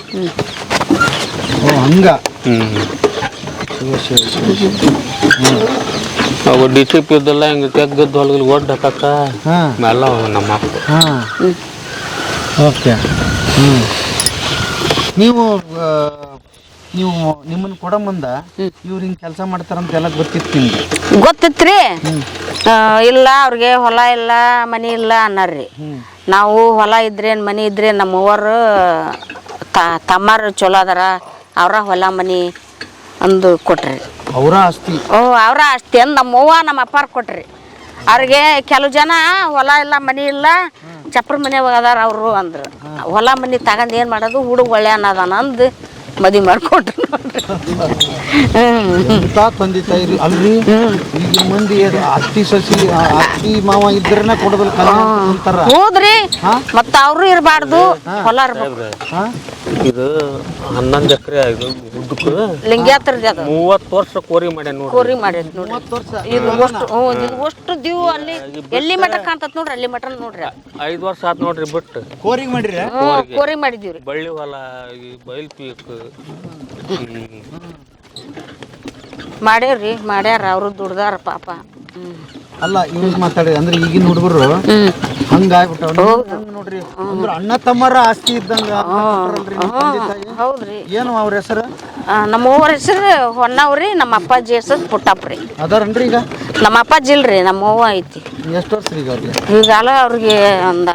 ಹಂಗ ಅವು ಡಿಸಿಪ್ ಇದ್ದಲ್ಲ, ಹಿಂಗೆ ತೆಗ್ದಿದ್ದು ಹೊಲದಲ್ಲಿ ಒಡ್ಡ ಹಾಕಕ್ಕ ಎಲ್ಲ ನಮ್ಮ ಅಪ್ಪ. ಓಕೆ. ನೀವು ನಿಮ್ಮನ್ನ ಕೊಡ ಮುಂದ ಇವ್ರು ಹಿಂಗೆ ಕೆಲಸ ಮಾಡ್ತಾರಂತ ಎಲ್ಲ ಗೊತ್ತಿತ್ತು ನಿಮ್ಗೆ? ಗೊತ್ತಿತ್ರಿ. ಇಲ್ಲ ಅವ್ರಿಗೆ ಹೊಲ ಇಲ್ಲ ಮನಿ ಇಲ್ಲ ಅನ್ನರ್ರಿ. ನಾವು ಹೊಲ ಇದ್ರೇನು ಮನಿ ಇದ್ರೇನು ನಮ್ಮ ಅವ್ವರು ತಮ್ಮಾರು ಚಲೋ ಅದಾರ, ಅವ್ರ ಹೊಲ ಮನಿ ಅಂದು ಕೊಟ್ರಿ. ಅವರ ಆಸ್ತಿ. ಅವ್ರ ಆಸ್ತಿ ಅಂದ್ ನಮ್ಮ ಅವ್ವ ನಮ್ಮ ಅಪ್ಪಾರ ಕೊಟ್ರಿ. ಅವ್ರಿಗೆ ಕೆಲವು ಜನ ಹೊಲ ಇಲ್ಲ ಮನಿ ಇಲ್ಲ ಚಪ್ರ ಮನೆ ಅದಾರ ಅವರು ಅಂದ್ರು. ಹೊಲ ಮನಿ ತಗೊಂಡ್ ಏನ್ ಮಾಡೋದು, ಹುಡುಗ ಒಳ್ಳೆ ಅನ್ನದಾನ ಅಂದ್ ಮದ್ವಿ ಮಾಡ್ಕೊಟ್ರು ನೋಡ್ರಿ. ಎಂತ ತಂದೆ ತಾಯಿ ಅಲ್ರಿ. ಈಗ ಮಂದಿ ಅತ್ತಿ ಸಸಿ ಅತ್ತಿ ಮಾವ ಇದ್ರನ್ನ ಕೊಡಬಲ್ ಅಂತಾರ. ಹೌದ್ರಿ, ಮತ್ತ ಅವ್ರು ಇರಬಾರ್ದು, ಹೊಲ ಇರ್ಬೇಕು. ಇದು 11 ಎಕರೆ ಉದ್ದಕ್ಕೆ ಲಿಂಗ್ಯಾತ್ರದಿ ಅದು 30 ವರ್ಷ ಕೋರಿ ಮಾಡ್ಯಾನ ನೋಡ್ರಿ. ಕೋರಿ ಮಾಡಿದ್ ನೋಡ್ರಿ. ಇದು ಅಷ್ಟು ದಿವ್ ಅಲ್ಲಿ ಎಲ್ಲಿ ಮಠ ಕಾಣ್ತತ್ ನೋಡ್ರಿ, ಅಲ್ಲಿ ಮಠ ನೋಡ್ರಿ. 5 ವರ್ಷ ಆತ್ ನೋಡ್ರಿ ಬಿಟ್ಟು ಕೋರಿಗೆ ಮಾಡ್ರಿ. ಕೋರಿ ಮಾಡಿದೀವ್ರಿ. ಬಳ್ಳಿ ಹೊಲ ಈ ಬಯಲ್ ಪೀಕ್ ಮಾಡ್ಯಾವ್ರಿ, ಮಾಡ್ಯಾರ. ಅವರು ದುಡ್ದಾರ ಪಾಪ. ಅಲ್ಲ ಇವ್ ಮಾತಾಡಿ ಅಂದ್ರೆ ಈಗಿನ ಹುಡುಗರು ಹಂಗಾಗ್ಬಿಟ್ಟವ್ ನೋಡ್ರಿ. ಅಂದ್ರೆ ಅಣ್ಣ ತಮ್ಮರ ಆಸ್ತಿ ಇದ್ದಂಗ. ಹೌದ್ರಿ. ಏನು ಅವ್ರ ಹೆಸರು? ನಮ್ಮ ಅವ್ರ ಹೆಸರು ಹೊನ್ನವ್ರಿ, ನಮ್ಮ ಅಪ್ಪಾಜಿ ಹೆಸರು ಪುಟ್ಟಪ್ರಿ. ಅದಾರನ್ರಿ ಈಗ? ನಮ್ಮ ಅಪ್ಪಾಜಿ ಇಲ್ರಿ, ನಮ್ಮ ಅವ್ವ ಐತಿ. ಎಷ್ಟು ವರ್ಷ ಈಗ ಅವ್ರಿಗೆ? ಈಗಾಲ ಅವ್ರಿಗೆ ಒಂದ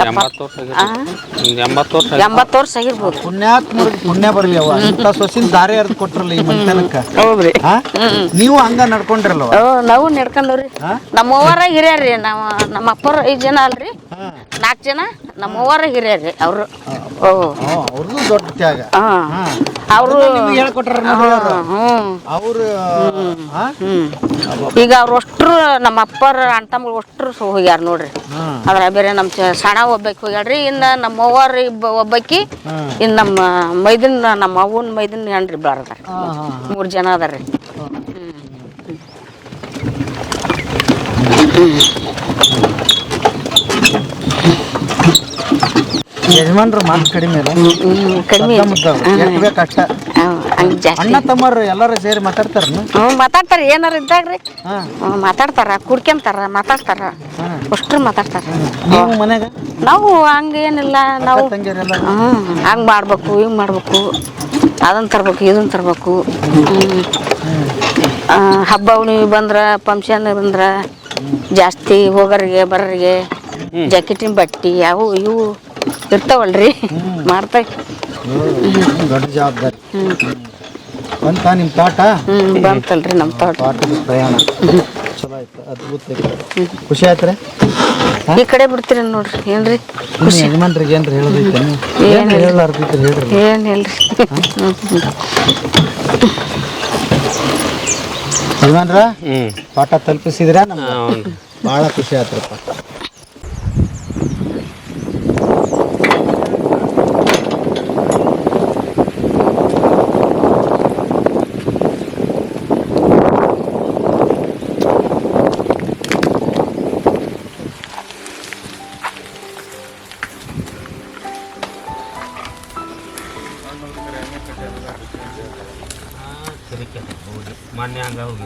80 ವರ್ಷ ಆಗಿರ್ಬೋದು. ಪುಣ್ಯಾತ್ಮರಿಗೆ ಪುಣ್ಯ ಬರ್ಲಿ. ಅವ ಇಂಥ ಸೊಸಿನ ದಾರಿ ಹರಿದು ಕೊಟ್ರಲ್ಲ ಈ ಮನೆತನಕ್ಕ. ಹೌದ್ರಿ. ನೀವು ಹಂಗ ನಡ್ಕೊಂಡ್ರಲ್ವ? ನಾವು ನಡ್ಕೊಂಡವ್ರಿ. ನಮ್ಮ ಅವ್ವರ ಹಿರಿಯರ್ರಿ. ನಮ್ಮ ಅಪ್ಪರ 5 ಜನ ಅಲ್ರಿ, 4 ಜನ ನಮ್ಮ ಅವ್ವರ ಹಿರಿಯರ್ರಿ ಅವ್ರು. ಅವ್ರದ್ದು ದೊಡ್ಡ ತ್ಯಾಗ. ಅವರು ಹೇಳ್ಕೊಟ್ರ ಅವ್ರು. ಈಗ ಅವ್ರು ಅಷ್ಟ್ರು ನಮ್ಮ ಅಪ್ಪರ ಅಣ್ತಮ್ಗಳು ಅಷ್ಟ್ರು ಹೋಗ್ಯಾರ ನೋಡ್ರಿ. ಅದ್ರ ಬೇರೆ ನಮ್ಮ ಸಣ್ಣ ಒಬ್ಬಾಕಿ ಹೋಗ್ಯಾಳ್ರಿ. ಇನ್ನು ನಮ್ಮ ಅವ್ವರ ಒಬ್ಬಾಕಿ, ಇನ್ನು ನಮ್ಮ ಮೈದನ್ ನಮ್ಮ ಅವ್ವನ ಮೈದನ್ ಹೆಣ್ರಿ ಬಾರದಾರ. 3 ಜನ ಅದಾರ್ರಿ. ಯಜಮಾನ್ರ ಮಾತು ಕಡಿಮೆ ಕಡಿಮೆ ಕಷ್ಟ. ಅಣ್ಣ ತಮ್ಮರು ಎಲ್ಲರೂ ಸೇರಿ ಮಾತಾಡ್ತಾರ. ಮಾತಾಡ್ತಾರ, ಏನಾರ ಇದ್ದಾಗ್ರಿ ಮಾತಾಡ್ತಾರ, ಕುಡ್ಕೊಂತಾರ, ಮಾತಾಡ್ತಾರ, ಅಷ್ಟ್ರು ಮಾತಾಡ್ತಾರ. ನೀವು ಮನ್ಯಾಗ? ನಾವು ಹಂಗೇನಿಲ್ಲ. ನಾವು ಹಂಗ್ ಮಾಡ್ಬೇಕು, ಹಿಂಗ್ ಮಾಡ್ಬೇಕು, ಅದನ್ನ ತರ್ಬೇಕು, ಇದನ್ನ ತರ್ಬೇಕು. ಹಬ್ಬ ಹುಣ್ಣಿಮೆ ಬಂದ್ರ, ಫಂಕ್ಷನ್ ಬಂದ್ರ ಜಾಸ್ತಿ ಹೋಗೋರಿಗೆ ಬರೋರಿಗೆ ಜಾಕೆಟಿನ ಬಟ್ಟಿ ಅವು ಇವು ಇರ್ತಾವಲ್ರಿ, ಮಾಡ್ತಾವ. ದೊಡ್ಡ ಜವಾಬ್ದಾರಿ ಬಂತ ನಿಮ್ಮ ತೋಟ? ಬಂತಲ್ರಿ ನಮ್ಮ ತೋಟದ ಪ್ರಯಾಣ ಚಲೋ ಆಯ್ತು, ಅದ್ಭುತ ಐತೆ. ಖುಷಿ ಆಯ್ತ್ರಿ? ಈ ಕಡೆ ಬಿಡ್ತೀರಿ ನೋಡ್ರಿ. ಏನ್ರಿ ಯಜಮಾನ್ರಿಗೆ ಏನ್ರಿ ಹೇಳೋದೈತೆ? ಏನು ಹೇಳಾರ್ದೈತ್ರಿ ಹೇಳ್ರಿ. ಏನಿಲ್ರಿ ಯಜಮಾನ್ರ ತೋಟ ತಲುಪಿಸಿದ್ರ ನಮ್ಗೆ ಭಾಳ ಖುಷಿ ಆಯ್ತ್ರಪ್ಪ. ಮಾನ್ಯ ಹಂಗ ಹೋಗಿ